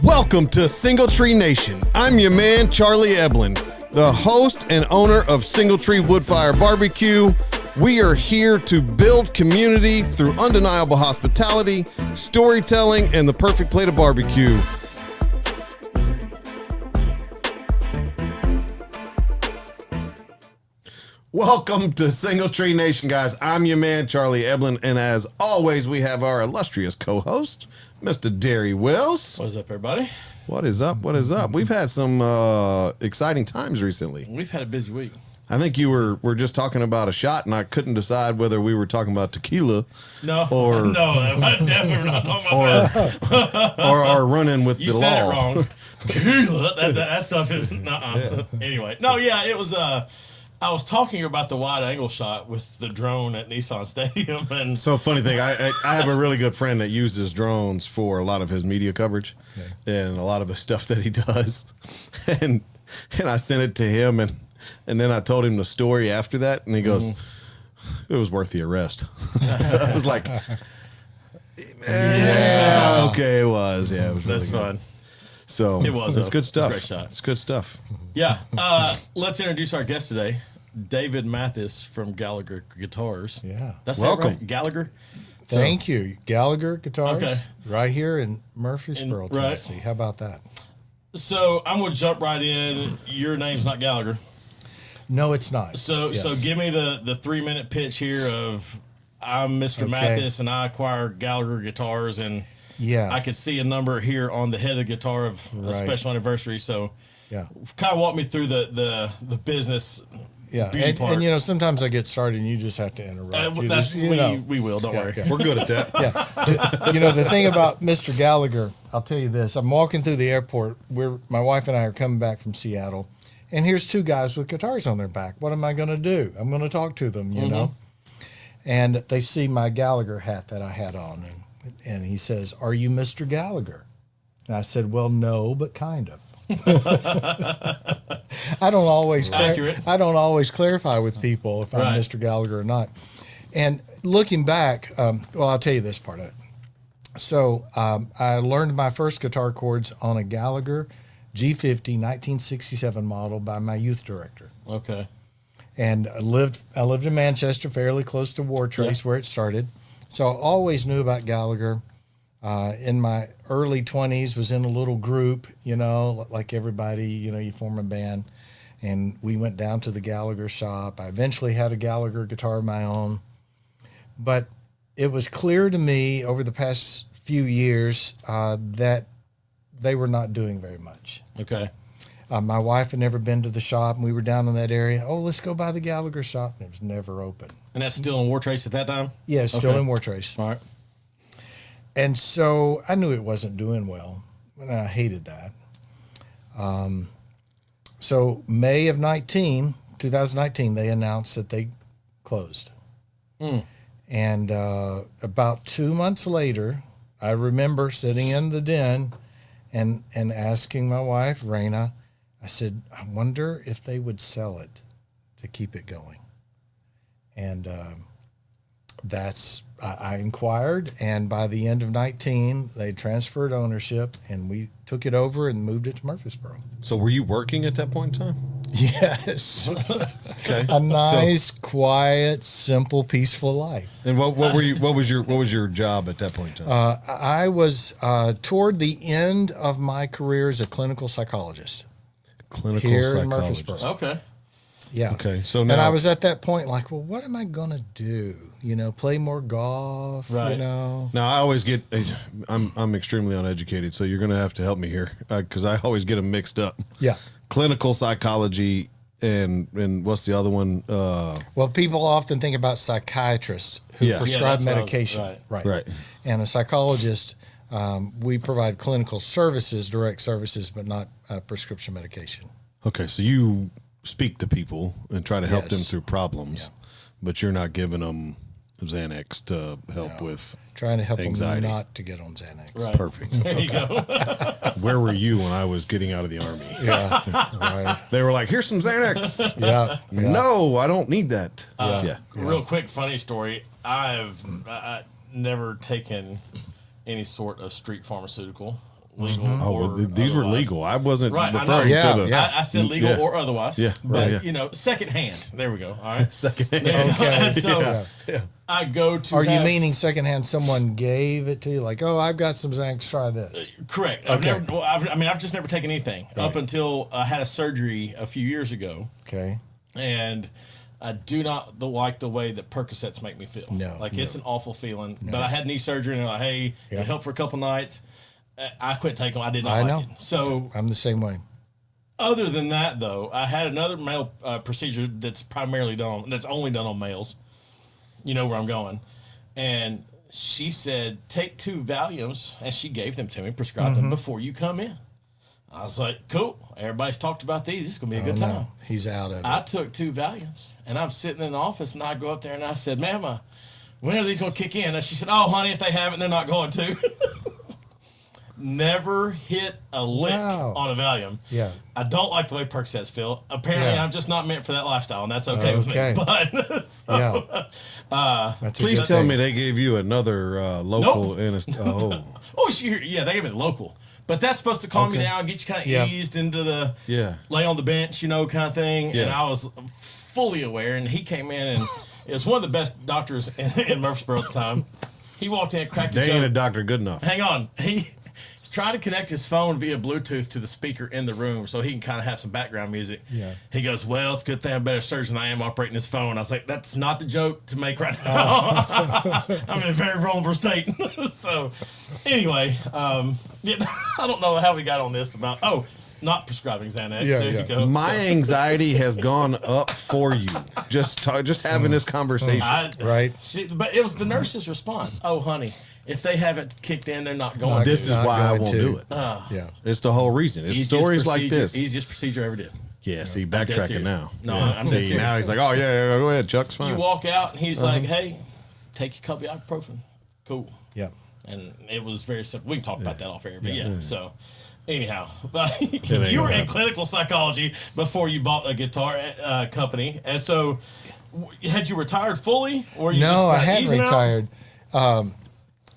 Welcome to Single Tree Nation. I'm your man, Charlie Eblin, the host and owner of Single Tree Woodfire Barbecue. We are here to build community through undeniable hospitality, storytelling, and the perfect plate of barbecue. Welcome to Single Tree Nation, guys. I'm your man, Charlie Eblin, and as always, we have our illustrious co-host, Mr. Derry Wills. What's up, everybody? What is up? What is up? We've had some exciting times recently. We've had a busy week. I think you were just talking about a shot, and I couldn't decide whether we were talking about tequila. No, or no, I'm definitely not talking about that. or running with You the said law. it wrong. Tequila, that stuff is Anyway, no, yeah, it was. I was talking about the wide angle shot with the drone at Nissan Stadium, and So funny thing, I have a really good friend that uses drones for a lot of his media coverage and a lot of the stuff that he does, and I sent it to him, and then I told him the story after that, and he goes, "It was worth the arrest." I was like, "Yeah, okay, it was. Yeah, it was really that's good." fun. So It was, It's though. good stuff. It's a great shot. It's good stuff. Yeah, let's introduce our guest today, David Mathis from Gallagher Guitars. Yeah. That's Welcome. Right? Gallagher. Thank you. Gallagher Guitars, Okay. right here in Murfreesboro, right. Tennessee. How about that? So I'm gonna jump right in. Your name's not Gallagher. No, it's not. So Yes. give me the 3-minute pitch here of I'm Mr. Okay. Mathis and I acquired Gallagher Guitars, and Yeah. I could see a number here on the head of the guitar of a Right. special anniversary. So Yeah. kind of walk me through the business. Yeah. beauty part. And, sometimes I get started and you just have to interrupt. You That's just, you know. we will. Don't worry. yeah. We're good at that. Yeah. The thing about Mr. Gallagher, I'll tell you this. I'm walking through the airport. My wife and I are coming back from Seattle, and here's two guys with guitars on their back. What am I going to do? I'm going to talk to them, you know. And they see my Gallagher hat that I had on, and he says, "Are you Mr. Gallagher?" And I said, "Well, no, but kind of." I don't always clarify with people if I'm Right. Mr. Gallagher or not. And looking back, well, I'll tell you this part of it. So I learned my first guitar chords on a Gallagher G50 1967 model by my youth director. Okay. And I lived in Manchester, fairly close to War Trace, where it started. So I always knew about Gallagher. In my early 20s, was in a little group, like everybody, you form a band. And we went down to the Gallagher shop. I eventually had a Gallagher guitar of my own. But it was clear to me over the past few years that they were not doing very much. Okay. My wife had never been to the shop, and we were down in that area. Oh, let's go by the Gallagher shop. And it was never open. And that's still in War Trace at that time? Yeah, it's still Okay. in War Trace. All right. And so I knew it wasn't doing well, and I hated that. So May of 2019, they announced that they closed. And about 2 months later, I remember sitting in the den and asking my wife, Raina, I said, I wonder if they would sell it to keep it going. And I inquired, and by the end of 19, they transferred ownership, and we took it over and moved it to Murfreesboro. So were you working at that point in time? Yes. Okay. A nice, quiet, simple, peaceful life. And what was your job at that point in time? I was toward the end of my career as a clinical psychologist Clinical here in psychologist. Murfreesboro. Okay. Yeah. Okay. So And now I was at that point like, well, what am I going to do? Play more golf, Right. Now I always get I'm extremely uneducated, so you're going to have to help me here because I always get them mixed up. Yeah. Clinical psychology and what's the other one? Well, people often think about psychiatrists who Yeah. prescribe that's what I was- medication. Right. And a psychologist, we provide clinical services, direct services, but not prescription medication. Okay, so you speak to people and try to help them Yes. through problems, but you're not giving them Xanax to help with Trying to help anxiety. them not to get on Xanax. Right. Perfect. There you go. Where were you when I was getting out of the Army? Yeah. Right. They were like, here's some Xanax. Yeah. No, I don't need that. Yeah. Real quick, funny story. I've never taken any sort of street pharmaceutical. legal. Oh, or well, these were otherwise. legal. I wasn't Right, I referring know. to the Yeah. I said legal Yeah. or otherwise. Yeah, But, right, yeah. secondhand. There we go. All right. second. There you go. Okay. And so Yeah. I go to. Are you have- meaning secondhand? Someone gave it to you, like, oh, I've got some Zanks. Try this. Correct. Okay. I've just never taken anything up until I had a surgery a few years ago. Okay. And I do not like the way that Percocets make me feel. No, it's an awful feeling. But I had knee surgery, and they're like, hey, Yeah. it helped for a couple nights. I quit taking them. I did not I like know. it. So, I'm the same way. other than that, though, I had another male procedure that's only done on males. You know where I'm going. And she said, take 2 Valiums, and she gave them to me, prescribed them before you come in. I was like, cool. Everybody's talked about these. This is going to be a good time. No, he's out of it. I took 2 Valiums, and I'm sitting in the office, and I go up there, and I said, ma'am, when are these going to kick in? And she said, oh, honey, if they haven't, they're not going to. Never hit a lick Wow. on a Valium. Yeah. I don't like the way Percocets feel. Apparently, Yeah. I'm just not meant for that lifestyle, and that's okay with me. Okay. But, That's a Please good tell thing. me they gave you another local Nope. Yeah, they gave me the local. But that's supposed to calm you Okay. down, get you kind of Yeah. eased into the Yeah. lay on the bench, kind of thing. And Yeah. I was fully aware. And he came in, and it was one of the best doctors in Murfreesboro at the time. He walked in, cracked They a ain't a joke. doctor good enough. Hang on. He's trying to connect his phone via Bluetooth to the speaker in the room so he can kind of have some background music. Yeah. He goes, well, it's a good thing I'm a better surgeon than I am operating this phone. I was like, that's not the joke to make right now. I'm in a very vulnerable state. So, anyway, yeah, I don't know how we got on this about, not prescribing Xanax. Yeah, there yeah. you go. My anxiety has gone up for you. Just having this conversation. Right. But it was the nurse's response. Oh, honey, if they haven't kicked in, they're not going to. This is Not why I going won't to. do it. Yeah. It's the whole reason. It's Easiest stories like procedure- this. Easiest procedure I ever did. Yeah, see, dead backtracking serious. now. No, Yeah. I'm dead See, serious. now he's like, oh, yeah, go ahead, Chuck's fine. You walk out, and he's like, hey, take a couple of ibuprofen. Cool. Yeah. And it was very simple. We can talk about that off air, but yeah. So, anyhow, ain't you were gonna in happen. clinical psychology before you bought a guitar company, and so had you retired fully, or you just No, I kinda hadn't easing out? retired.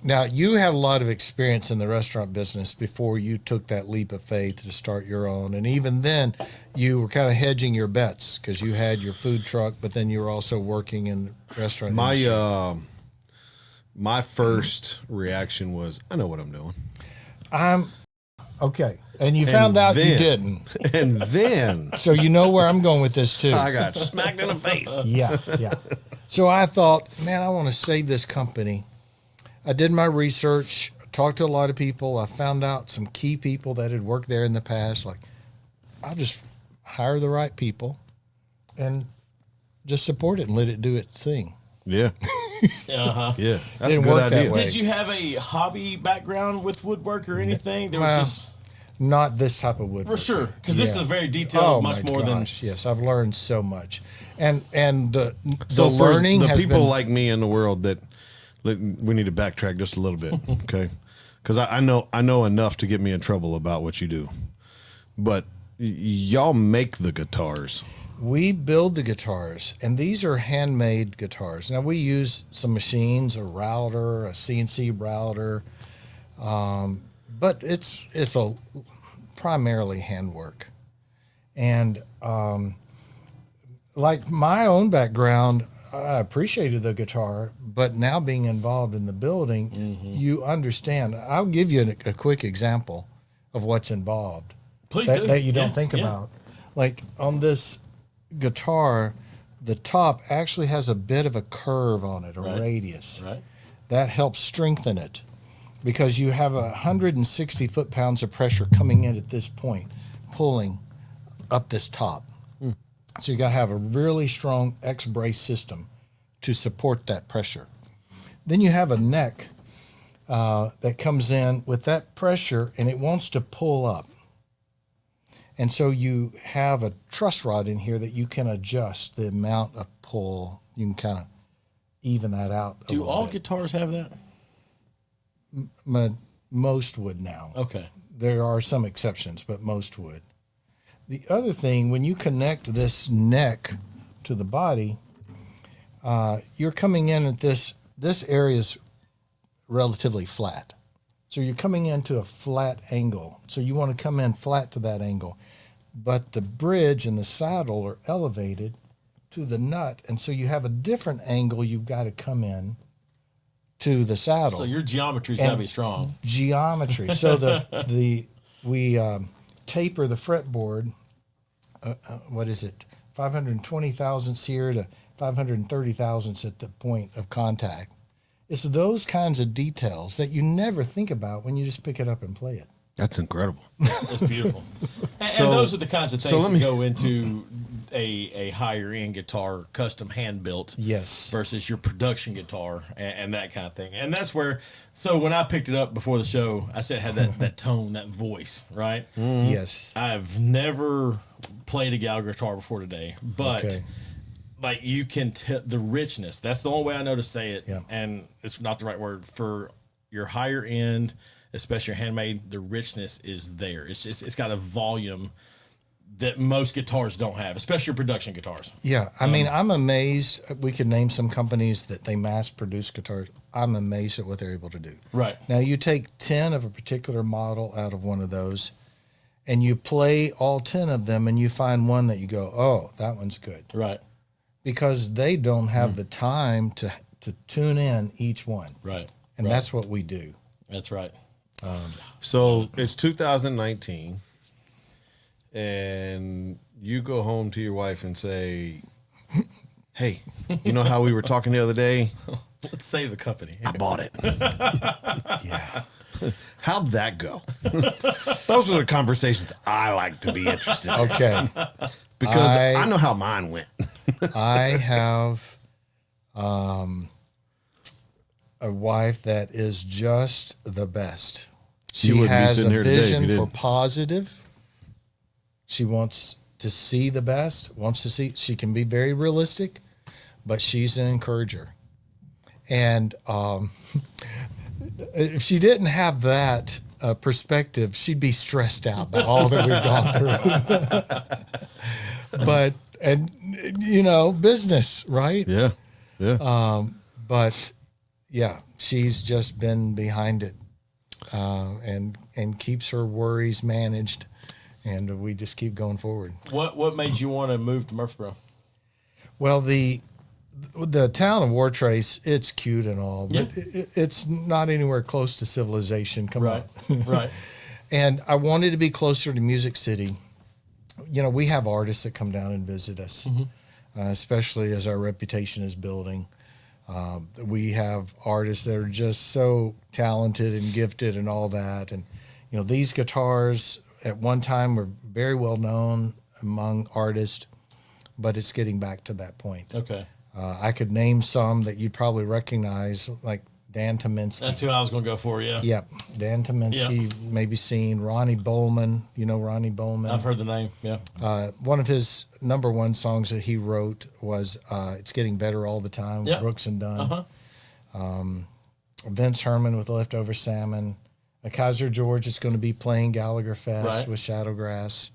Now, you had a lot of experience in the restaurant business before you took that leap of faith to start your own. And even then, you were kind of hedging your bets because you had your food truck, but then you were also working in the restaurant industry. My first reaction was, I know what I'm doing. Okay. And you found out you then- didn't. And then So you know where I'm going with this, too. I got smacked in the face. Yeah, yeah. So I thought, man, I want to save this company. I did my research, talked to a lot of people. I found out some key people that had worked there in the past. Like, I'll just hire the right people and just support it and let it do its thing. Yeah. Uh-huh. Yeah. That's Didn't a good work that idea. way. Did you have a hobby background with woodwork or anything? There was Well, just Not this type of woodwork. for sure, because this Yeah. is very detailed, Oh, much my more gosh, yes, I've learned so much, and the So for learning the has people been like me in the world that we need to backtrack just a little bit, okay? Because I know enough to get me in trouble about what you do, but y'all make the guitars. we build the guitars, and these are handmade guitars. Now we use some machines, a router, a CNC router, but it's a primarily handwork, and like my own background, I appreciated the guitar, but now being involved in the building, you understand. I'll give you a quick example of what's involved Please do. that you don't Yeah, think yeah. about. Like on this guitar, the top actually has a bit of a curve on it, a Right. radius. Right. That helps strengthen it because you have 160 foot-pounds of pressure coming in at this point, pulling up this top. So you got to have a really strong X-brace system to support that pressure. Then you have a neck that comes in with that pressure, and it wants to pull up. And so you have a truss rod in here that you can adjust the amount of pull. You can kind of even that out. Do all guitars have that? Most would now. Okay. There are some exceptions, but most would. The other thing, when you connect this neck to the body, you're coming in at this area is relatively flat. So you're coming into a flat angle. So you want to come in flat to that angle. But the bridge and the saddle are elevated to the nut. And so you have a different angle you've got to come in to the saddle. So your geometry's got to be strong. Geometry. So we taper the fretboard. What is it? 520 thousandths here to 530 thousandths at the point of contact. It's those kinds of details that you never think about when you just pick it up and play it. That's incredible. It's beautiful. And those are the kinds of things that go into a higher end guitar, custom hand built. Yes. Versus your production guitar and that kind of thing. And that's where, so when I picked it up before the show, I said it had that tone, that voice, right? Mm-hmm. Yes. I've never played a Gallagher guitar before today, but like you can tell the richness. That's the only way I know to say it. Yeah. And it's not the right word for your higher end, especially your handmade. The richness is there. It's got a volume that most guitars don't have, especially your production guitars. Yeah. I mean, I'm amazed. We could name some companies that they mass produce guitars. I'm amazed at what they're able to do. Right. Now you take 10 of a particular model out of one of those and you play all 10 of them and you find one that you go, oh, that one's good. Right. Because they don't have the time to tune in each one. Right. And that's what we do. That's right. So it's 2019, and you go home to your wife and say, hey, you know how we were talking the other day? Let's save the company. I bought it. Yeah. How'd that go? Those are the conversations I like to be interested in. Okay. Because I know how mine went. I have a wife that is just the best. She wouldn't be has sitting a here today if you vision for didn't. positive. She wants to see the best, she can be very realistic, but she's an encourager. And if she didn't have that perspective, she'd be stressed out by all that we've gone through. But, business, right? Yeah. Yeah. But yeah, she's just been behind it and keeps her worries managed, and we just keep going forward. What made you want to move to Murfreesboro? Well, the town of Wartrace, it's cute and all, but it's not anywhere close to civilization. Come on. Right. And I wanted to be closer to Music City. We have artists that come down and visit us, especially as our reputation is building. We have artists that are just so talented and gifted and all that. And, these guitars at one time were very well known among artists, but it's getting back to that point. Okay. I could name some that you'd probably recognize, like Dan Tominski. That's who I was going to go for, yeah. Yep. Dan Tominski, Yep. maybe seen. Ronnie Bowman, Ronnie Bowman. I've heard the name, yeah. One of his number one songs that he wrote was It's Getting Better All the Time with Yep. Brooks and Dunn. Uh-huh. Vince Herman with Leftover Salmon. Kaiser George is going to be playing Gallagher Fest Right. with Shadowgrass.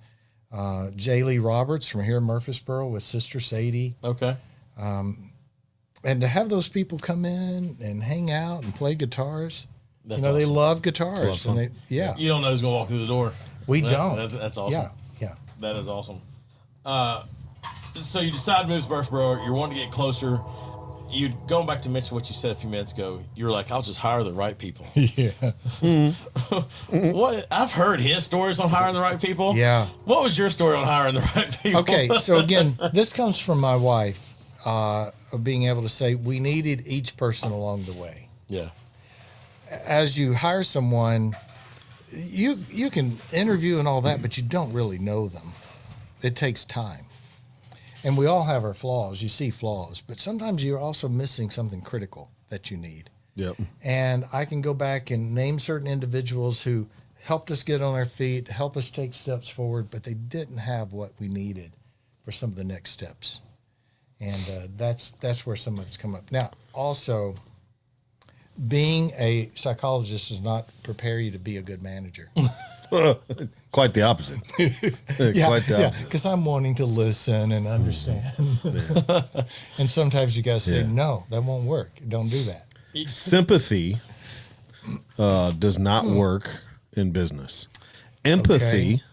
J. Lee Roberts from here in Murfreesboro with Sister Sadie. Okay. And to have those people come in and hang out and play guitars, That's they awesome. love guitars. It's a lot of And they, You don't know who's going to walk through the door. we don't. That's awesome. Yeah. That is awesome. So you decide to move to Murfreesboro. You're wanting to get closer. Going back to mention what you said a few minutes ago, you were like, I'll just hire the right people. Yeah. What? I've heard his stories on hiring the right people. Yeah. What was your story on hiring the right people? Okay, so again, this comes from my wife, of being able to say we needed each person along the way. Yeah. As you hire someone, you can interview and all that, but you don't really know them. It takes time. And we all have our flaws. You see flaws, but sometimes you're also missing something critical that you need. Yep. And I can go back and name certain individuals who helped us get on our feet, help us take steps forward, but they didn't have what we needed for some of the next steps. And that's where some of it's come up. Now, also, being a psychologist does not prepare you to be a good manager. Quite the opposite. Quite the opposite. Because I'm wanting to listen and understand. And sometimes you got to say, no, that won't work. Don't do that. Sympathy does not work in business. Empathy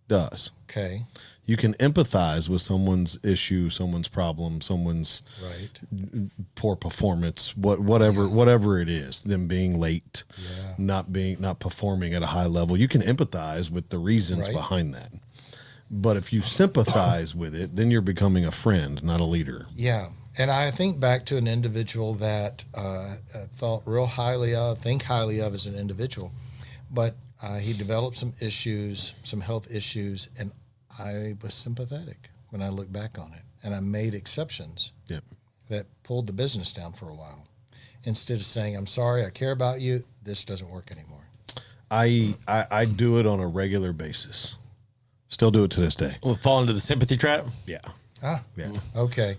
does. Okay. You can empathize with someone's issue, someone's problem, someone's Right. poor performance, whatever it is, them being late, Yeah. not performing at a high level. You can empathize with the reasons Right. behind that. But if you sympathize with it, then you're becoming a friend, not a leader. Yeah. And I think back to an individual that thought real highly of, think highly of as an individual, but he developed some issues, some health issues, and I was sympathetic when I look back on it. And I made exceptions Yep. that pulled the business down for a while. Instead of saying, I'm sorry, I care about you, this doesn't work anymore. I do it on a regular basis. Still do it to this day. Will it fall into the sympathy trap? Yeah. Ah, Yeah. okay.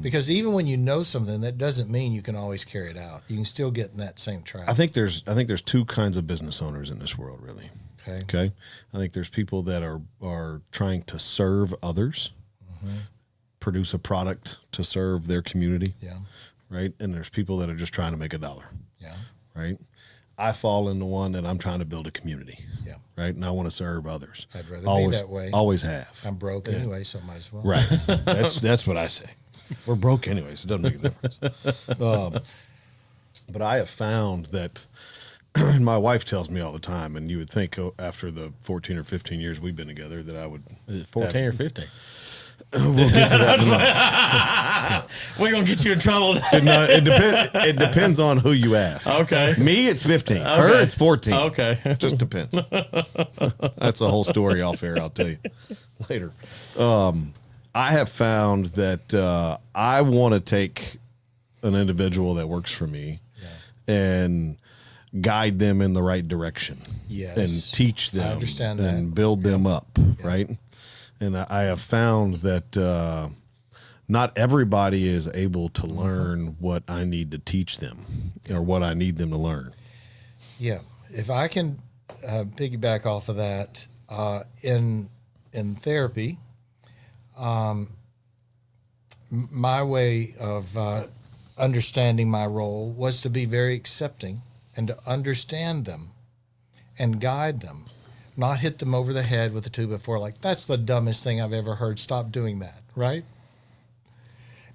Because even when you know something, that doesn't mean you can always carry it out. You can still get in that same trap. I think there's two kinds of business owners in this world, really. Okay. Okay. I think there's people that are trying to serve others, produce a product to serve their community. Yeah. Right. And there's people that are just trying to make a dollar. Yeah. Right. I fall into one that I'm trying to build a community. Yeah. Right. And I want to serve others. I'd rather always, be that way. Always have. I'm broke anyway, so might as well. Right. That's what I say. We're broke anyways. It doesn't make a difference. But I have found that, and my wife tells me all the time, and you would think after the 14 or 15 years we've been together that I would. Is it 14 or 15? We'll get to that. We're going to get you in trouble. It depends on who you ask. Okay. Me, it's 15. Her, it's 14. Okay. Just depends. That's a whole story off air. I'll tell you later. I have found that I want to take an individual that works for me and guide them in the right direction. Yes. And teach them. I understand and that. build them up. Right. And I have found that not everybody is able to learn what I need to teach them or what I need them to learn. Yeah. If I can piggyback off of that, in therapy, my way of understanding my role was to be very accepting and to understand them and guide them, not hit them over the head with a 2x4 like, that's the dumbest thing I've ever heard. Stop doing that, right?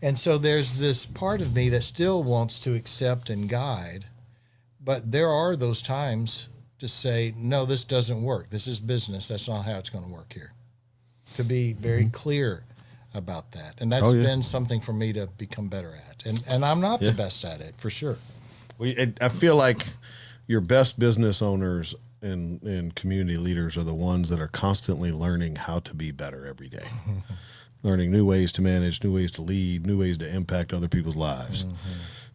And so there's this part of me that still wants to accept and guide, but there are those times to say, no, this doesn't work. This is business. That's not how it's going to work here. To be very clear about that. And that's been something for me to become better at. And I'm not the best at it, for sure. I feel like your best business owners and community leaders are the ones that are constantly learning how to be better every day. Learning new ways to manage, new ways to lead, new ways to impact other people's lives.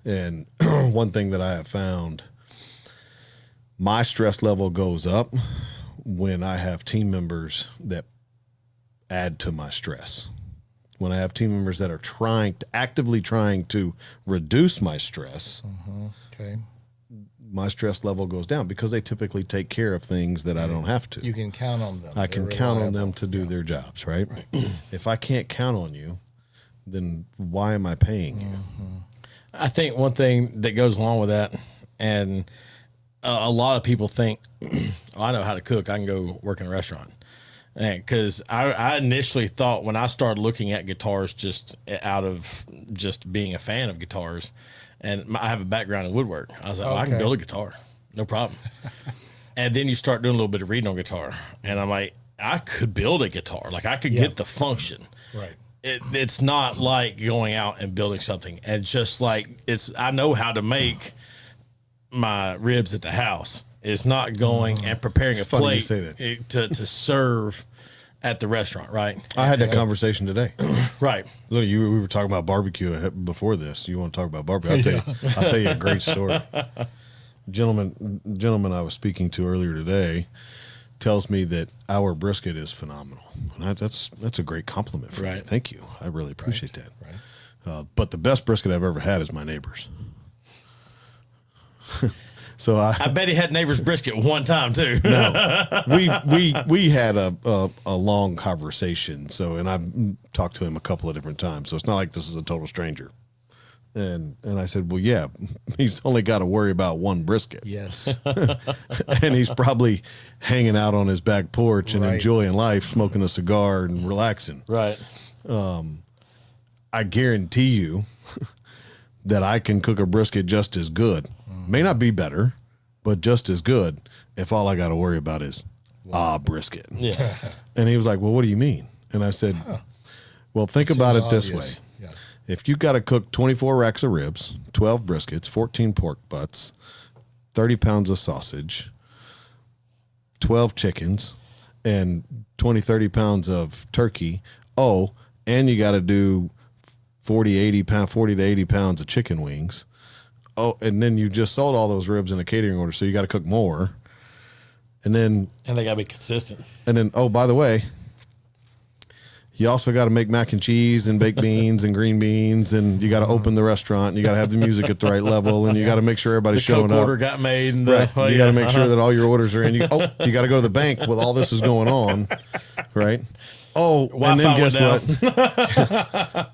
And one thing that I have found, my stress level goes up when I have team members that add to my stress. When I have team members that are actively trying to reduce my stress, Okay. my stress level goes down because they typically take care of things that I don't have to. You can count on them. I can count on them reliable. to do their jobs, right? If I can't count on you, then why am I paying you? I think one thing that goes along with that, and a lot of people think, oh, I know how to cook, I can go work in a restaurant. Because I initially thought when I started looking at guitars just out of just being a fan of guitars, and I have a background in woodwork, I was like, I can build a guitar, no problem. And then you start doing a little bit of reading on guitar, and I'm like, I could build a guitar. Like I could get the function. Right. It's not like going out and building something. And just like I know how to make my ribs at the house. It's not going and preparing a funny you plate say that. to serve at the restaurant, right? I had that conversation today. Right. Look, we were talking about barbecue before this. You want to talk about barbecue? I'll tell you a great story. Gentleman I was speaking to earlier today tells me that our brisket is phenomenal. And that's a great compliment for me. Thank you. I really appreciate that. Right. But the best brisket I've ever had is my neighbor's. So I bet he had neighbor's brisket one time too. No, we had a long conversation. So, and I've talked to him a couple of different times. So it's not like this is a total stranger. And I said, well, yeah, he's only got to worry about one brisket. Yes. And he's probably hanging out on his back porch and Right. enjoying life, smoking a cigar and relaxing. Right. I guarantee you that I can cook a brisket just as good. May not be better, but just as good if all I got to worry about is brisket. Yeah. And he was like, well, what do you mean? And I said, well, think about it this way. Yeah. If you got to cook 24 racks of ribs, 12 briskets, 14 pork butts, 30 pounds of sausage, 12 chickens, and 20, 30 pounds of turkey. Oh, and you got to do 40 to 80 pounds of chicken wings. Oh, and then you just sold all those ribs in a catering order, so you got to cook more. And then, they got to be consistent. oh, by the way, you also got to make mac and cheese and baked beans and green beans, and you got to open the restaurant, and you got to have the music at the right level, and you got to make sure everybody's The showing Coke up. order got made. And Right. You got to make sure that all your orders are in. You got to go to the bank with all this is going on, right? Oh, and then guess what?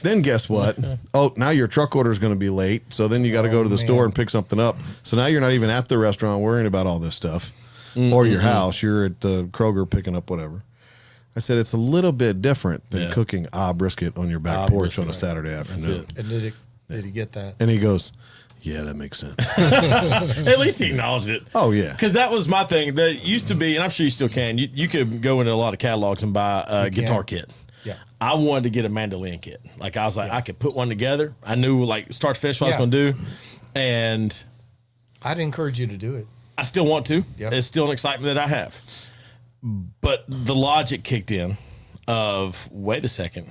Then guess what? Oh, now your truck order is going to be late, so then you got to go to the store and pick something up. So now you're not even at the restaurant worrying about all this stuff, or your house. You're at the Kroger picking up whatever. I said it's a little bit different than cooking brisket on your back porch on a Saturday afternoon. And did he get that? And he goes, yeah, that makes sense. At least he acknowledged it. Oh, yeah. Because that was my thing. There used to be, and I'm sure you still can, you could go into a lot of catalogs and buy a guitar kit. Yeah. I wanted to get a mandolin kit. Like, I was like, I could put one together. I knew, like, start to finish what I was going to do. And I'd encourage you to do it. I still want to. Yep. It's still an excitement that I have. But the logic kicked in of, wait a second.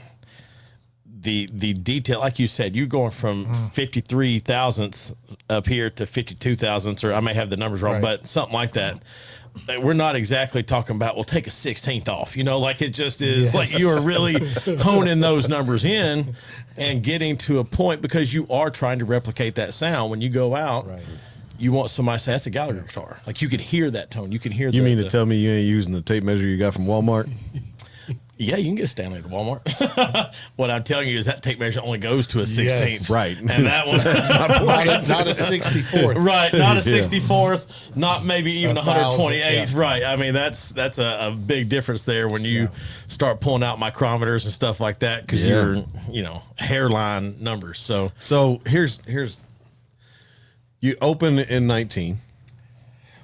The detail, like you said, you're going from 53 thousandths up here to 52 thousandths, or I may have the numbers wrong, Right. but something like that. We're not exactly talking about, well, take a 16th off, like it just is like you are really honing those numbers in and getting to a point, because you are trying to replicate that sound when you go out. Right. You want somebody to say, that's a Gallagher guitar. Like, you could hear that tone. You can hear You mean to tell me you ain't using the tape measure you got from Walmart? Yeah, you can get a Stanley at Walmart. What I'm telling you is that tape measure only goes to a 16th. Yes. Right. And that one, Not a 64th. right, not a 64th, not maybe even 1,000, 128th. yeah. Right. I mean, that's a big difference there when you start pulling out micrometers and stuff like that, because you're, hairline numbers. So here's you open in 19.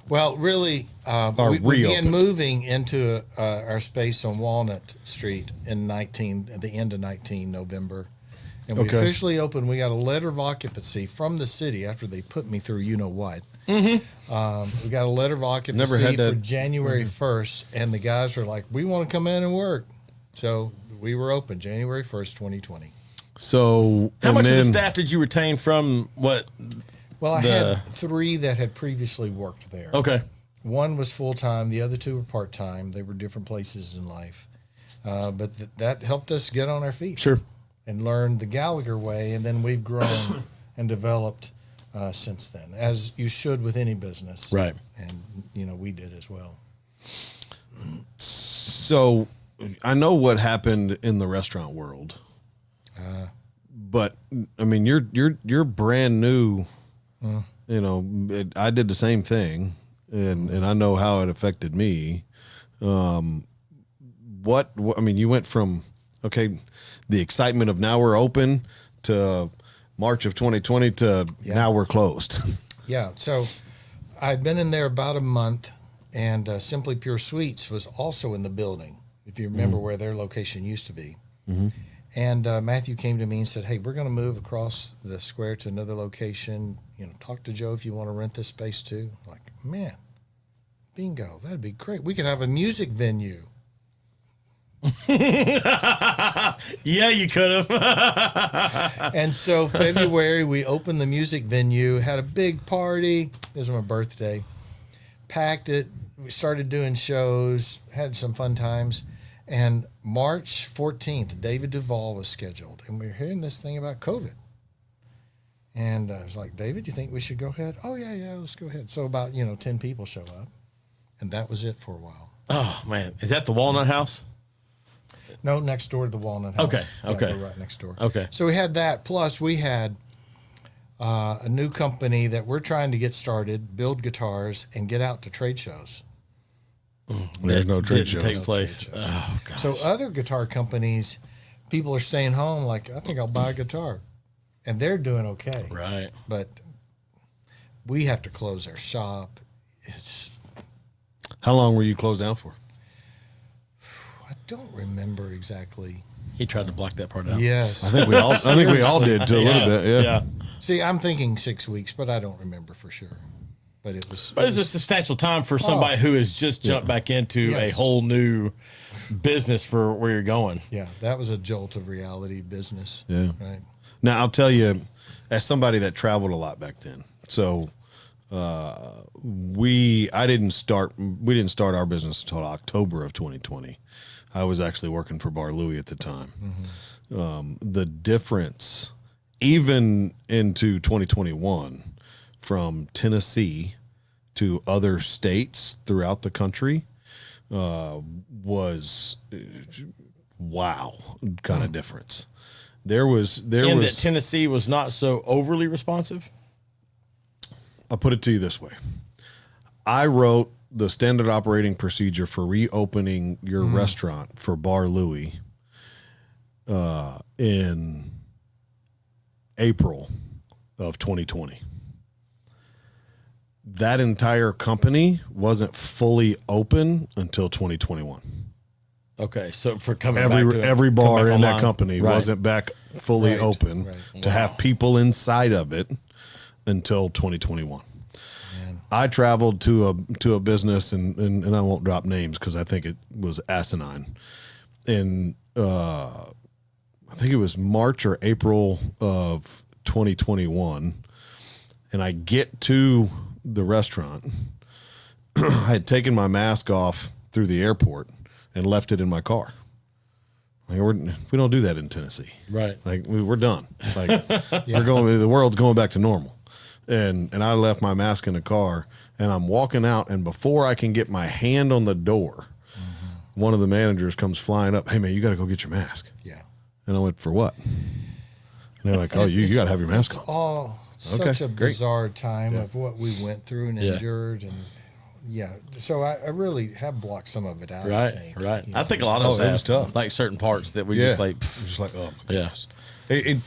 Well, really, Or we began reopen. moving into our space on Walnut Street in at the end of 19 November. And we Okay. officially opened. We got a letter of occupancy from the city after they put me through what. Mm-hmm. We got a letter of occupancy Never had for that. January 1st, and the guys were like, we want to come in and work. So we were open January 1st, 2020. So how and much of the then- staff did you retain from what? Well, I had 3 that had previously worked there. Okay. One was full-time. The other 2 were part-time. They were different places in life. But that helped us get on our feet. Sure. And learn the Gallagher way. And then we've grown and developed since then, as you should with any business. Right. And, we did as well. So I know what happened in the restaurant world. But I mean, you're brand new. I did the same thing, and I know how it affected me. What I mean, you went from the excitement of now we're open to March of 2020 to now we're closed. Yeah. So I'd been in there about a month, and Simply Pure Sweets was also in the building, if you remember where their location used to be. Mm-hmm. And Matthew came to me and said, hey, we're going to move across the square to another location. Talk to Joe if you want to rent this space too. I'm like, man, bingo, that'd be great. We could have a music venue. Yeah, you could have. And so February, we opened the music venue, had a big party. It was my birthday. Packed it. We started doing shows, had some fun times. And March 14th, David Duvall was scheduled. And we were hearing this thing about COVID. And I was like, David, do you think we should go ahead? Oh, yeah, let's go ahead. So about, 10 people show up. And that was it for a while. Oh, man. Is that the Walnut House? No, next door to the Walnut House. Okay, Yeah, okay. we're right next door. Okay. So we had that. Plus, we had a new company that we're trying to get started, build guitars, and get out to trade shows. There's no trade Didn't shows. take No place. trade shows. Oh gosh. So other guitar companies, people are staying home like, I think I'll buy a guitar. And they're doing okay. Right. But we have to close our shop. It's How long were you closed down for? I don't remember exactly. He tried to block that part out. Yes. I think we all did too a little bit. Yeah. See, I'm thinking 6 weeks, but I don't remember for sure. But it was. But it's a substantial time for somebody who has just jumped back into a Yes. whole new business for where you're going. Yeah, that was a jolt of reality business. Yeah. Right. Now I'll tell you, as somebody that traveled a lot back then, so we didn't start our business until October of 2020. I was actually working for Bar Louie at the time. The difference, even into 2021, from Tennessee to other states throughout the country, was wow kind of difference. There was That Tennessee was not so overly responsive. I'll put it to you this way. I wrote the standard operating procedure for reopening your restaurant for Bar Louie in April of 2020. That entire company wasn't fully open until 2021. Okay, so for coming back to Every come bar back in that online. company Right. wasn't back fully Right, open right. to have people inside of it until 2021. Man. I traveled to a business and I won't drop names because I think it was asinine. And I think it was March or April of 2021. And I get to the restaurant. I had taken my mask off through the airport and left it in my car. Like we don't do that in Tennessee. Right. Like we're done. Like we're going. The world's going back to normal. And I left my mask in the car, and I'm walking out, and before I can get my hand on the door, one of the managers comes flying up. Hey man, you got to go get your mask. Yeah. And I went, for what? And they're like, oh, you got to have your mask on. All such Okay, a great. bizarre time of what we went through and Yeah. endured, and so I really have blocked some of it out. Right, I think. right. You I know. think a lot of Oh, us it have was tough. like certain parts that we Yeah. just like. Just like, oh my Yeah. goodness.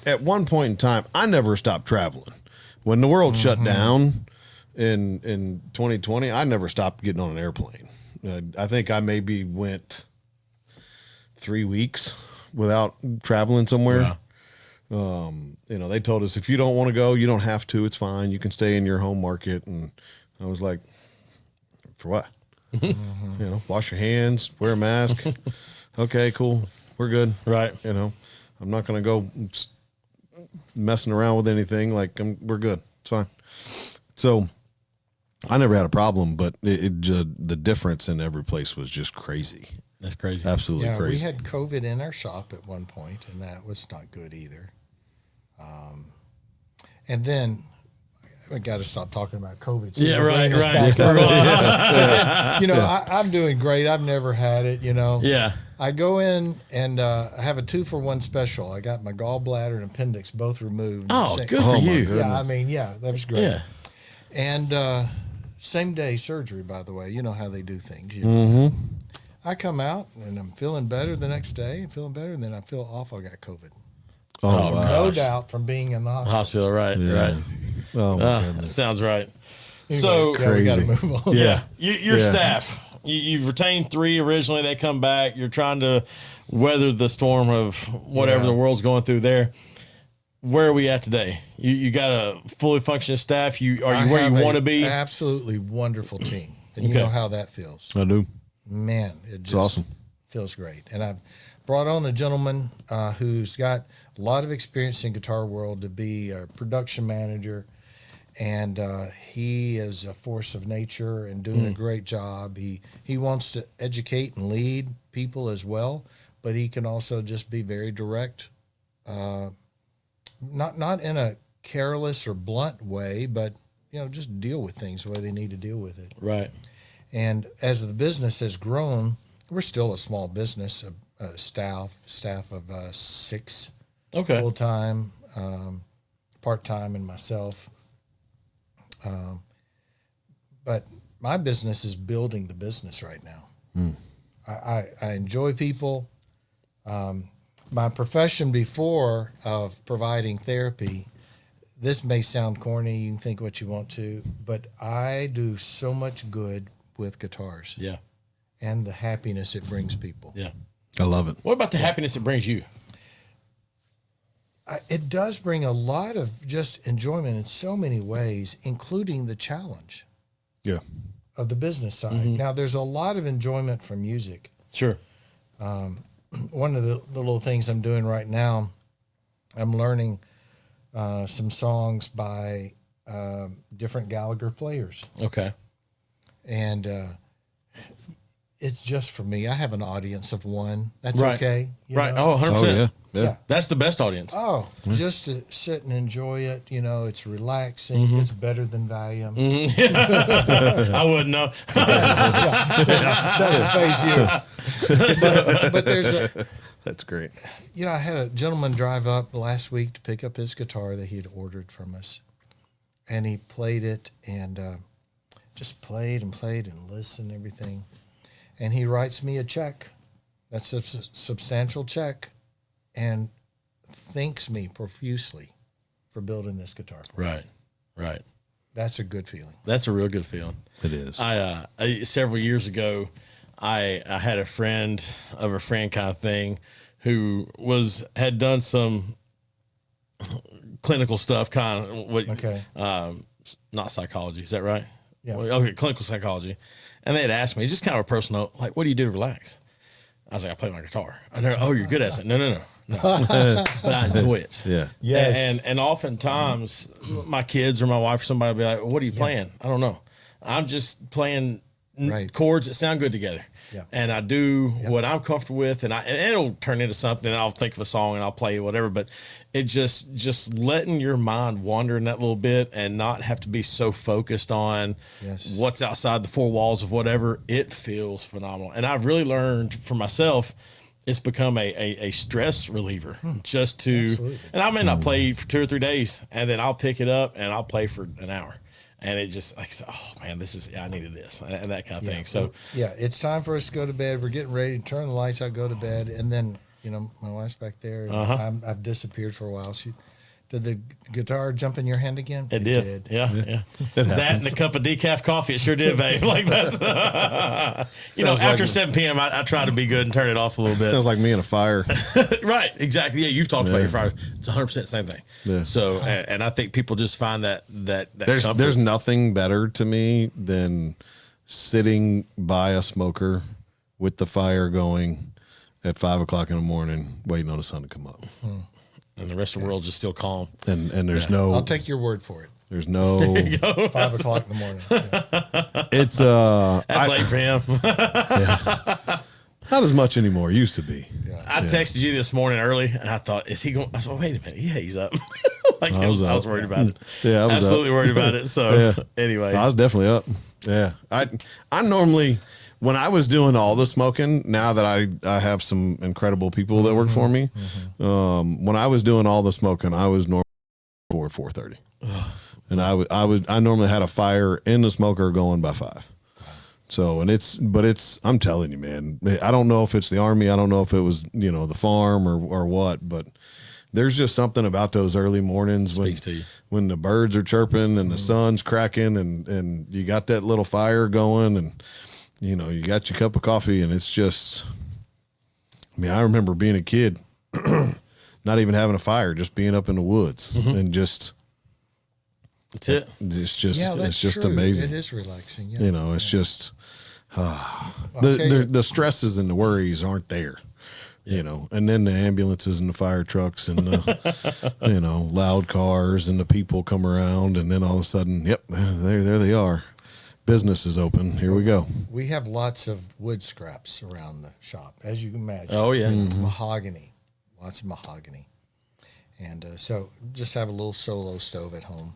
At one point in time, I never stopped traveling. When the world shut down in 2020, I never stopped getting on an airplane. I think I maybe went 3 weeks without traveling somewhere. Yeah. They told us if you don't want to go, you don't have to. It's fine. You can stay in your home market. And I was like, for what? Wash your hands, wear a mask. Okay, cool. We're good. Right. I'm not going to go messing around with anything. Like we're good. It's fine. So I never had a problem, but the difference in every place was just crazy. That's crazy. Absolutely Yeah, crazy. we had COVID in our shop at one point, and that was not good either. And then I got to stop talking about COVID. So Yeah, we're right, bringing us right. back up. I'm doing great. I've never had it. Yeah. I go in and I have a 2-for-1 special. I got my gallbladder and appendix both removed. Oh, Same- good for Oh, my you. goodness. that was great. Yeah. And same day surgery, by the way. You know how they do things. I come out and I'm feeling better the next day, feeling better, and then I feel awful. I got COVID. Oh, wow. No Gosh. doubt from being in the hospital. Hospital, right, Yeah. right. Oh, my That goodness. sounds right. Anyways, So- yeah, we got to Crazy. move on. Yeah. Your Yeah. staff, you've retained 3 originally. They come back. You're trying to weather the storm of whatever Yeah. the world's going through there. Where are we at today? You got a fully functioning staff. Are you I where have you a want to be? Absolutely wonderful team, and you Okay. know how that feels. I do. Man, it just awesome. feels great. And I've brought on a gentleman who's got a lot of experience in guitar world to be a production manager, and he is a force of nature and doing a great job. He wants to educate and lead people as well, but he can also just be very direct, not in a careless or blunt way, but just deal with things the way they need to deal with it. Right. And as the business has grown, we're still a small business. staff of 6 Okay. full time, part time, and myself. But my business is building the business right now. I enjoy people. My profession before of providing therapy, this may sound corny, you can think what you want to, but I do so much good with guitars Yeah. and the happiness it brings people. Yeah. I love it. What about the happiness it brings you? It does bring a lot of just enjoyment in so many ways, including the challenge Yeah. of the business side. Now, there's a lot of enjoyment from music. Sure. One of the little things I'm doing right now, I'm learning some songs by different Gallagher players. Okay. And it's just for me. I have an audience of one. That's Right. okay. you Right. know? Oh, 100%. Oh yeah. Yeah. Yeah. That's the best audience. Oh, just to sit and enjoy it. It's relaxing. It's better than Valium. I wouldn't know. Doesn't phase you. But there's That's great. I had a gentleman drive up last week to pick up his guitar that he had ordered from us. And he played it and just played and listened and everything. And he writes me a check. That's a substantial check. And thanks me profusely for building this guitar. For me. Right. Right. That's a good feeling. That's a real good feeling. It is. I several years ago, I had a friend of a friend kind of thing who had done some clinical stuff, kind of what, Okay. not psychology. Is that right? Yeah. Well, okay. Clinical psychology. And they had asked me just kind of a personal note, like, what do you do to relax? I was like, I play my guitar. And they're, oh, you're good at it. No. But I enjoy it. Yeah. Yes. And oftentimes my kids or my wife or somebody will be like, what are you playing? I don't know. I'm just playing Right. chords that sound good together. Yeah. And I do what I'm comfortable with, and it'll turn into something, and I'll think of a song and I'll play whatever, but it just letting your mind wander in that little bit and not have to be so focused on Yes. what's outside the four walls of whatever, it feels phenomenal. And I've really learned for myself, it's become a stress reliever just to, Absolutely. and I may not play for 2 or 3 days, and then I'll pick it up and I'll play for an hour. And it just, like, oh man, I needed this and that kind of thing. So Yeah, it's time for us to go to bed. We're getting ready to turn the lights out, go to bed. And then, my wife's back there. And I've disappeared for a while. Did the guitar jump in your hand again? it did. Yeah. That and the cup of decaf coffee, it sure did, babe. Like that's, after 7 p.m., I try to be good and turn it off a little bit. Sounds like me in a fire. Right, exactly. Yeah, you've talked about your fire. It's 100% the same thing. Yeah. So, and I think people just find that comfort. There's nothing better to me than sitting by a smoker with the fire going at 5 o'clock in the morning, waiting on the sun to come up. and the rest of the world's just still calm. And there's no, I'll take your word for it. there's no, 5 o'clock in the morning. Yeah. it's, That's late for him. not as much anymore. It used to be. I texted you this morning early, and I thought, is he going? I said, wait a minute. Yeah, he's up. I was worried about it. Yeah, I was absolutely up. worried about it. So Yeah. anyway, I was definitely up. Yeah. I normally, when I was doing all the smoking, now that I have some incredible people that work for me, when I was doing all the smoking, I was normally 4:30. And I normally had a fire in the smoker going by 5. So, I'm telling you, man, I don't know if it's the Army. I don't know if it was, the farm or what, but there's just something about those early mornings Speaks to you. when the birds are chirping and the sun's cracking and you got that little fire going and, you got your cup of coffee and it's just, I remember being a kid, not even having a fire, just being up in the woods and just, that's it. it's just, Yeah, that's it's just true. amazing. It is relaxing. Yeah. It's just, I'll tell you- the stresses and the worries aren't there. And then the ambulances and the fire trucks and the, loud cars and the people come around and then all of a sudden, yep, there they are. Business is open. Here we go. We have lots of wood scraps around the shop, as you can imagine. Oh yeah. Mahogany, lots of mahogany. And so just have a little solo stove at home.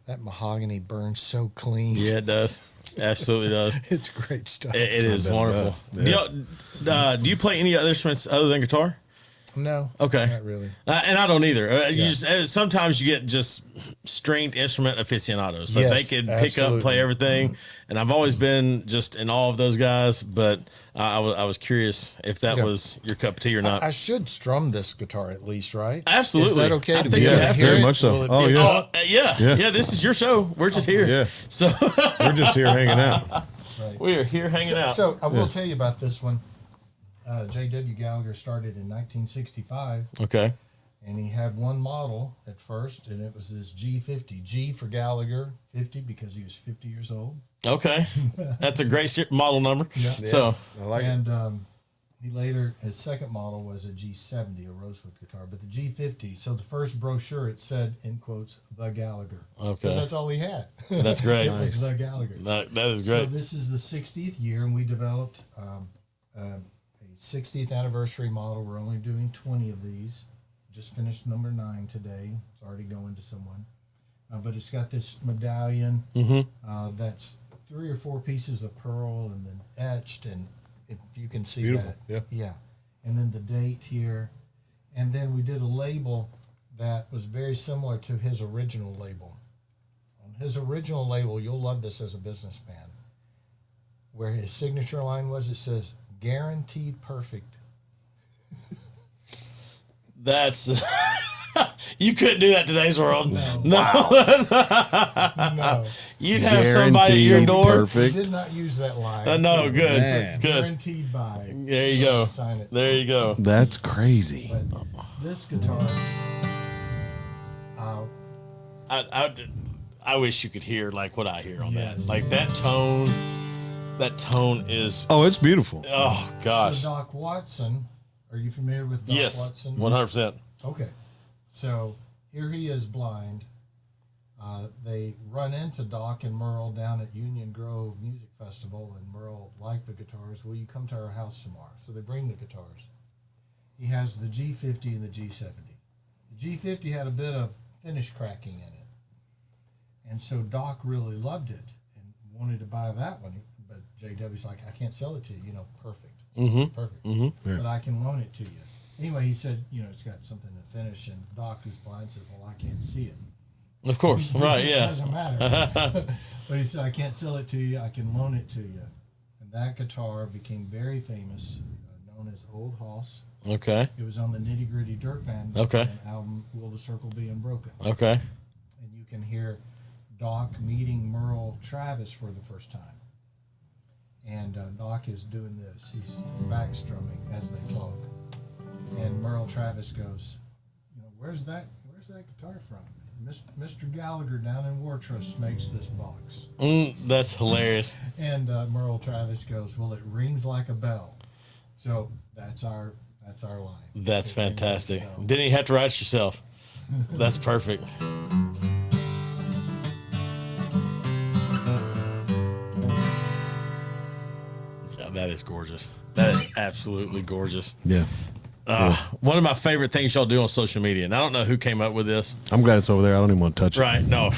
That mahogany burns so clean. Yeah, it does. Absolutely does. It's great stuff. It is wonderful. Do you play any other instruments other than guitar? No. Okay. Not really. And I don't either. You just sometimes you get just stringed instrument aficionados. So Yes, they could pick up, play everything. And I've always been just in awe of those guys. But I was curious if that was your cup of tea or not. I should strum this guitar at least, right? Absolutely. Is that okay I to think be you able to have hear very it? much so. Will it Oh, be- yeah. Yeah. This is your show. We're just here. Yeah. So We're just here hanging out. we are here hanging out. So I will tell you about this one. J.W. Gallagher started in 1965, Okay. and he had one model at first, and it was this G50. G for Gallagher, 50 because he was 50 years old. Okay. That's a great model number. Yeah. So I like it. And he later, his second model was a G70, a rosewood guitar. But the G50, so the first brochure, it said, in quotes, the Gallagher. Okay. Because that's all he had. that's great. It was the Gallagher. That is So great. this is the 60th year, and we developed a 60th anniversary model. We're only doing 20 of these. Just finished number 9 today. It's already going to someone. But it's got this medallion that's 3 or 4 pieces of pearl and then etched, and if you can see Beautiful, that. Yeah. And then the date here. And then we did a label that was very similar to his original label. On his original label, you'll love this as a businessman, where his signature line was, it says, guaranteed perfect. That's you couldn't do that in today's world. No. No. You'd have somebody at your Guaranteed door. We perfect. did not use that line. No, good, Man. good. Guaranteed by. There you go. Sign it. There you go. That's crazy. But this guitar, I wish you could hear like what I hear on that. Like that tone is. Oh, it's beautiful. Oh gosh. so Doc Watson, are you familiar with Doc Yes. Watson? 100%. Okay. So here he is blind. They run into Doc and Merle down at Union Grove Music Festival, and Merle liked the guitars. Will you come to our house tomorrow? So they bring the guitars. He has the G50 and the G70. The G50 had a bit of finish cracking in it. And so Doc really loved it and wanted to buy that one. But JW's like, I can't sell it to you. Perfect. Perfect. Yeah. But I can loan it to you. Anyway, he said, it's got something to finish. And Doc, who's blind, said, well, I can't see it. Of course. Right. It Yeah. doesn't matter. But he said, I can't sell it to you. I can loan it to you. And that guitar became very famous, known as Old Hoss. Okay. It was on the Nitty Gritty Dirt Band album, Will the Circle Be Unbroken? Okay. And you can hear Doc meeting Merle Travis for the first time. And Doc is doing this. He's back strumming as they talk. And Merle Travis goes, where's that guitar from? Mr. Gallagher down in War Trust makes this box. That's hilarious. And Merle Travis goes, well, it rings like a bell. So that's our line. That's It rings fantastic. like a bell. Didn't you have to write it yourself? That's perfect. Yeah, that is gorgeous. That is absolutely gorgeous. Yeah. One of my favorite things y'all do on social media, and I don't know who came up with this. I'm glad it's over there. I don't even want to touch it. Right? No.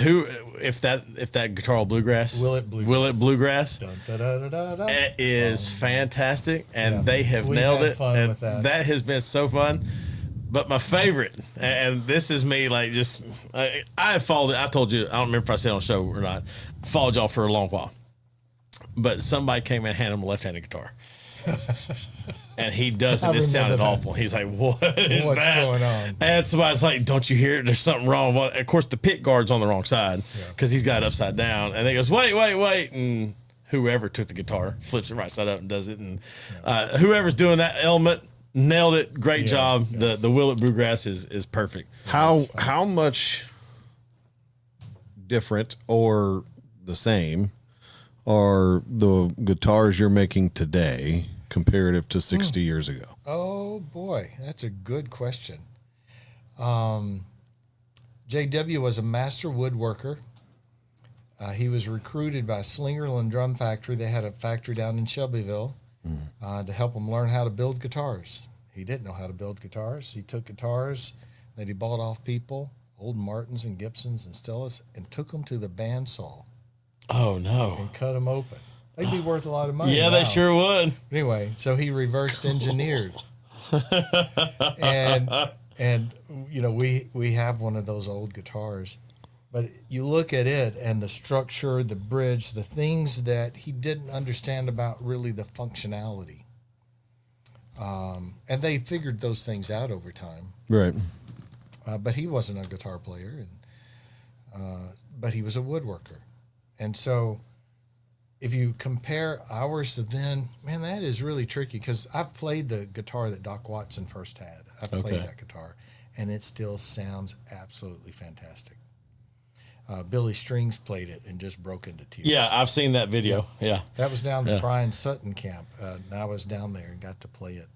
Who? If that guitar bluegrass? Will It Bluegrass. Will It Bluegrass? Dun, da, da, da, da, da. It is fantastic, and Yeah. they have We've nailed had it. fun And with that. that has been so fun. But my favorite, and this is me, like just I have followed it. I told you, I don't remember if I said it on the show or not. Followed y'all for a long while, but somebody came in and handed him a left-handed guitar. And he does it. I This sounded remember that. awful. He's like, "What is What's that?" going on? And somebody's like, "Don't you hear it? There's something wrong." Well, of course, the pick guard's on the wrong side because he's got it upside down. And he goes, "Wait!" And whoever took the guitar flips it right side up and does it. And whoever's doing that element nailed it. Great job. Yeah. The Will It Bluegrass is perfect. How much different or the same are the guitars you're making today comparative to 60 years ago? Oh boy, that's a good question. JW was a master woodworker. He was recruited by Slingerland Drum Factory. They had a factory down in Shelbyville to help him learn how to build guitars. He didn't know how to build guitars. He took guitars that he bought off people, old Martins and Gibsons and Stellas and took them to the bandsaw Oh no. and cut them open. They'd be worth a lot of money. Yeah, they now. sure would. Anyway, so he reversed engineered, and we have one of those old guitars, but you look at it and the structure, the bridge, the things that he didn't understand about really the functionality, and they figured those things out over time. Right. But he wasn't a guitar player, but he was a woodworker, and so. If you compare ours to then, man, that is really tricky because I've played the guitar that Doc Watson first had. I've played that guitar, and it still sounds absolutely fantastic. Billy Strings played it and just broke into tears. Yeah, I've seen that video. Yeah. That was down at Brian Sutton camp, and I was down there and got to play it.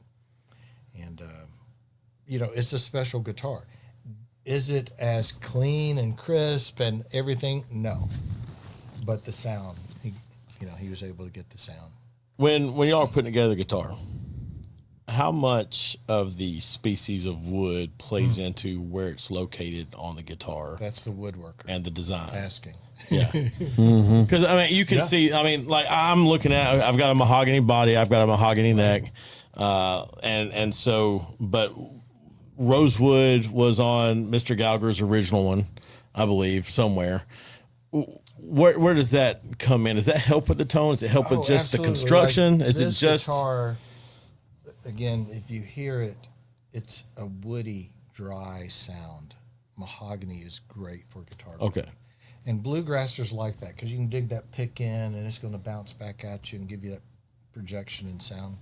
And, it's a special guitar. Is it as clean and crisp and everything? No. But the sound... he was able to get the sound. When y'all are putting together a guitar, how much of the species of wood plays into where it's located on the guitar? That's the woodworker and the design. Asking. Yeah. Because you can see. Like I'm looking at. I've got a mahogany body. I've got a mahogany neck, and so. But rosewood was on Mr. Gallagher's original one, I believe, somewhere. Where does that come in? Does that help with the tone? Does it help with just absolutely. the construction? Like Is it this just guitar? Again, if you hear it, it's a woody, dry sound. Mahogany is great for guitar. okay? And bluegrassers like that because you can dig that pick in and it's going to bounce back at you and give you that projection and sound.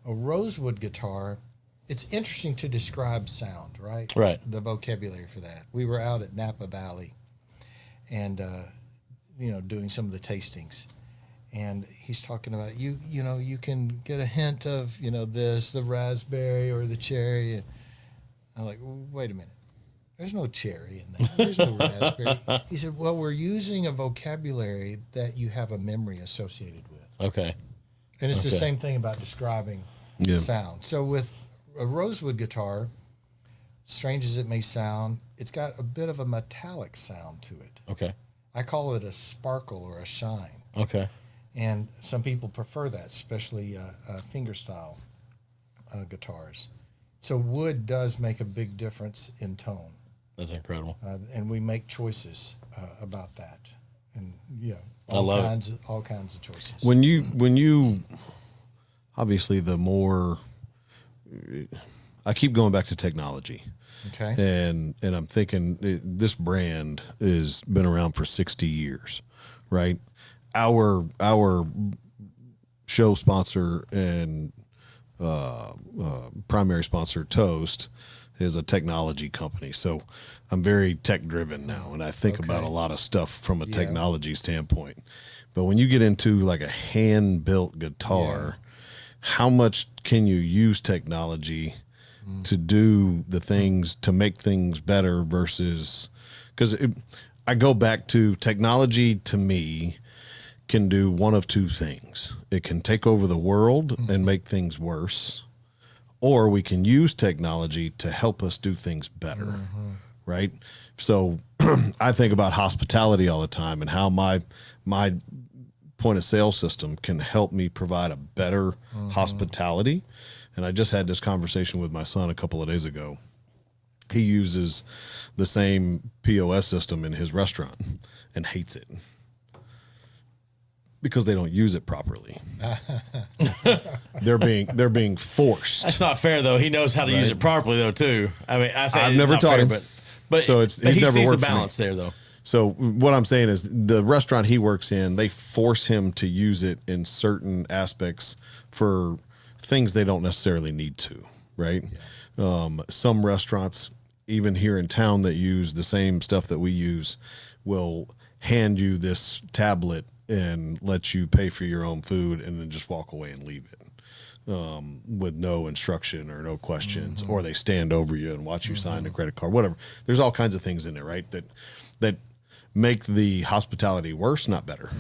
A rosewood guitar, it's interesting to describe sound, right? Right. The vocabulary for that. We were out at Napa Valley and, doing some of the tastings. And he's talking about, you can get a hint of, the raspberry or the cherry. And I'm like, wait a minute. There's no cherry in that. There's no raspberry. He said, well, we're using a vocabulary that you have a memory associated with. Okay. And it's the same thing about describing sound. So with a rosewood guitar, strange as it may sound, it's got a bit of a metallic sound to it. Okay. I call it a sparkle or a shine. Okay. And some people prefer that, especially fingerstyle guitars. So wood does make a big difference in tone. That's incredible. And we make choices about that. And all kinds of choices. When you obviously the more I keep going back to technology. Okay. And I'm thinking this brand has been around for 60 years, right? Our show sponsor and primary sponsor, Toast, is a technology company. So I'm very tech driven now, and I think about a lot of stuff from a technology standpoint. But when you get into like a hand built guitar, how much can you use technology to do the things to make things better versus, because I go back to technology to me can do one of two things. It can take over the world and make things worse, or we can use technology to help us do things better. Right. So I think about hospitality all the time and how my point of sale system can help me provide a better hospitality. And I just had this conversation with my son a couple of days ago. He uses the same POS system in his restaurant and hates it because they don't use it properly. They're being forced. That's not fair, though. He knows how to use it properly, though, too. I mean, I've never taught him, but so he never sees the worked for me. balance there, though. So what I'm saying is the restaurant he works in, they force him to use it in certain aspects for things they don't necessarily need to, right? Some restaurants, even here in town, that use the same stuff that we use, will hand you this tablet and let you pay for your own food and then just walk away and leave it with no instruction or no questions, or they stand over you and watch you sign a credit card, whatever. There's all kinds of things in there, right? That make the hospitality worse, not better,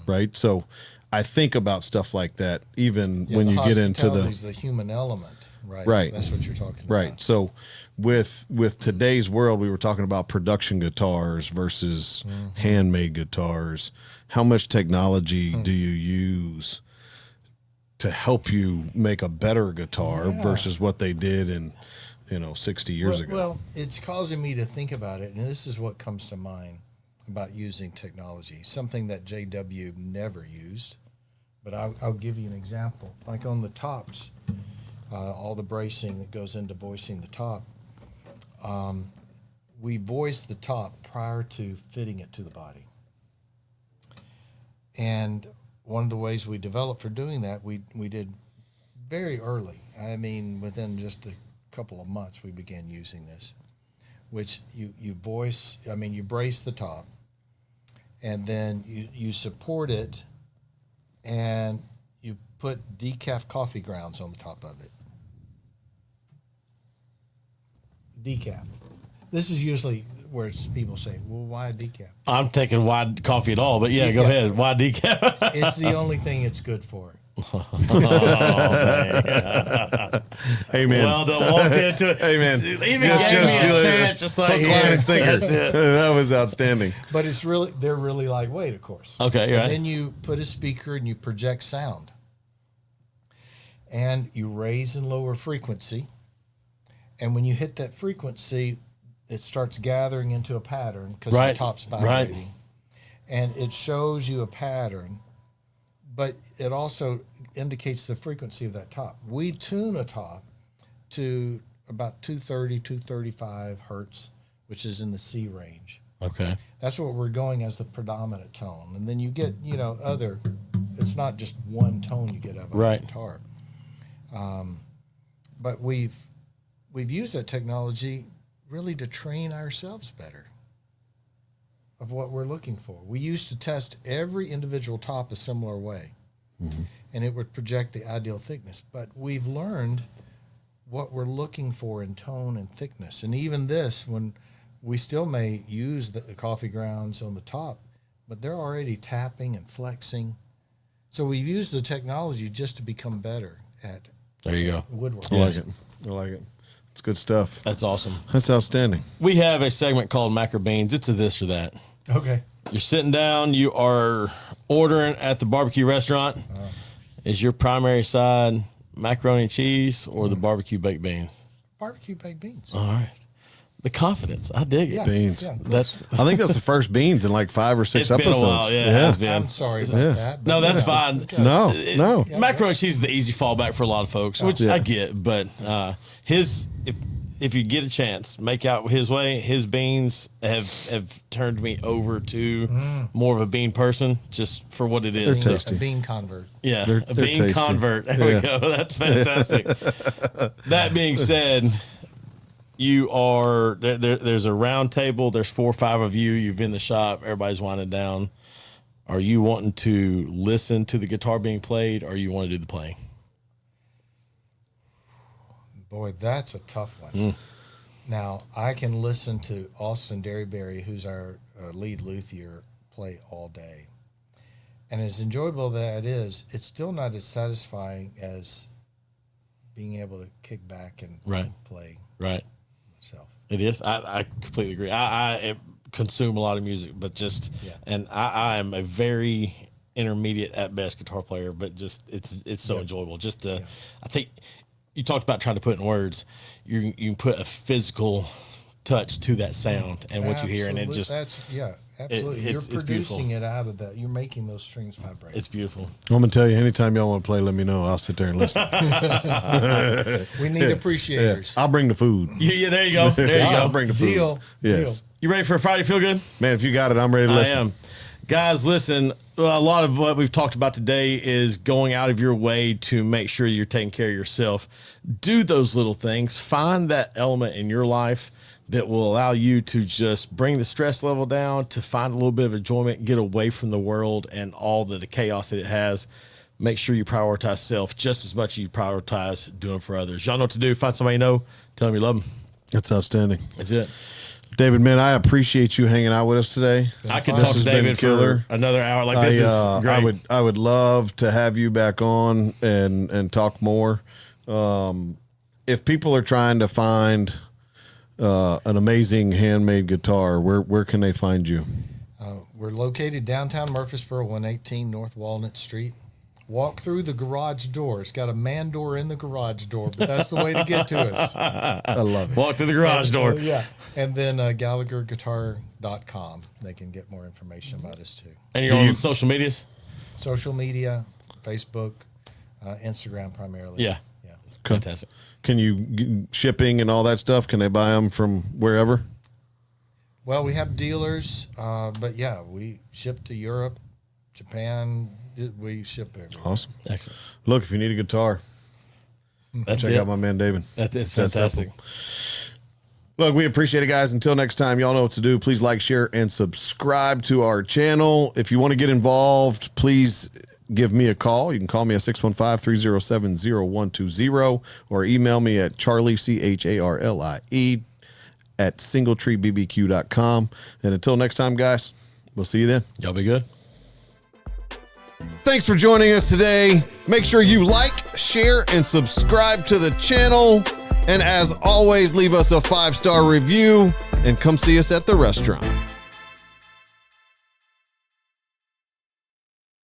right? So I think about stuff like that, even when you get into the human element. Right. That's what you're talking about. Right. So with today's world, we were talking about production guitars versus handmade guitars. How much technology do you use to help you make a better guitar versus what they did in 60 years ago? Well, it's causing me to think about it, and this is what comes to mind about using technology, something that JW never used, but I'll give you an example. Like on the tops, all the bracing that goes into voicing the top, we voice the top prior to fitting it to the body. And one of the ways we developed for doing that, we did very early. I mean, within just a couple of months, we began using this, which you brace the top, and then you support it, and you put decaf coffee grounds on the top of it. Decaf. This is usually where people say, well, why decaf? I'm thinking why coffee at all, but yeah, go ahead. Why decaf? It's the only thing it's good for. Oh, man. Hey, man. Well done. Walked into it. Hey, man. Even gave me a chance, just like, Hook, line, and sinker. That's it. That was outstanding. But they're really lightweight, of course. Okay, and right. then you put a speaker and you project sound. And you raise and lower frequency. And when you hit that frequency, it starts gathering into a pattern because the top's vibrating. Right. And it shows you a pattern, but it also indicates the frequency of that top. We tune a top to about 230, 235 hertz, which is in the C range. Okay. That's what we're going as the predominant tone. And then you get, it's not just one tone you get out of a guitar. But we've used that technology really to train ourselves better of what we're looking for. We used to test every individual top a similar way, and it would project the ideal thickness. But we've learned what we're looking for in tone and thickness. And even this, when we still may use the coffee grounds on the top, but they're already tapping and flexing. So we've used the technology just to become better at woodworking. I like it. It's good stuff. That's awesome. That's outstanding. We have a segment called Mac or Beans. It's a this or that. Okay. You're sitting down, you are ordering at the barbecue restaurant. Is your primary side macaroni and cheese or the barbecue baked beans? Barbecue baked beans. All right. The confidence. I dig it. Yeah. Beans. Yeah, I think that's the first beans in like 5 or 6 It's been episodes. a while. Yeah, it has been. I'm sorry about that. But No, that's fine. No. Macaroni and cheese is the easy fallback for a lot of folks, which I get. But if you get a chance, make out his way. His beans have turned me over to more of a bean person, just for what it is. They're tasty. A bean convert. Yeah, They're a bean tasty. convert. There we go. That's fantastic. That being said, you are there's a round table. There's 4 or 5 of you. You've been in the shop. Everybody's winding down. Are you wanting to listen to the guitar being played, or you want to do the playing? Boy, that's a tough one. Now, I can listen to Austin Derryberry, who's our lead luthier, play all day. And as enjoyable that is, it's still not as satisfying as being able to kick back and play Right. myself. It is. I completely agree. I consume a lot of music, but and I am a very intermediate at best guitar player, but just it's so enjoyable. I think you talked about trying to put in words. You can put a physical touch to that sound and what you hear, and it just absolutely. You're it's producing beautiful. it out of that. You're making those strings vibrate. It's beautiful. I'm gonna tell you, anytime y'all want to play, let me know. I'll sit there and listen. We need appreciators. I'll bring the food. Yeah, there you go. There you I'll go. bring the food. Deal. Yes. You ready for a Friday Feel Good? Man, if you got it, I'm ready to listen. I am. Guys, listen, a lot of what we've talked about today is going out of your way to make sure you're taking care of yourself. Do those little things. Find that element in your life that will allow you to just bring the stress level down, to find a little bit of enjoyment, get away from the world and all the chaos that it has. Make sure you prioritize self just as much as you prioritize doing for others. Y'all know what to do. Find somebody you know. Tell them you love them. That's outstanding. That's it. David, man, I appreciate you hanging out with us today. I could This talk to has been David killer. for another hour. Like, this is great. I would love to have you back on and talk more. if people are trying to find an amazing handmade guitar, where can they find you? We're located downtown Murfreesboro, 118 North Walnut Street. Walk through the garage door. It's got a man door in the garage door, but that's the way to get to us. I love it. Walk through the garage door. Yeah. And then GallagherGuitar.com. They can get more information about us too. And you're on social medias? Social media, Facebook, Instagram primarily. Yeah. Fantastic. Can you shipping and all that stuff? Can they buy them from wherever? Well, we have dealers, but yeah, we ship to Europe, Japan. We ship everywhere. Awesome. Excellent. Look, if you need a guitar, check out my man David. It's fantastic. Look, we appreciate it, guys. Until next time, y'all know what to do. Please like, share, and subscribe to our channel. If you want to get involved, please give me a call. You can call me at 615-307-0120 or email me at charlie, CHARLIE, at singletreebbq.com. And until next time, guys, we'll see you then. Y'all be good. Thanks for joining us today. Make sure you like, share, and subscribe to the channel. And as always, leave us a 5-star review and come see us at the restaurant.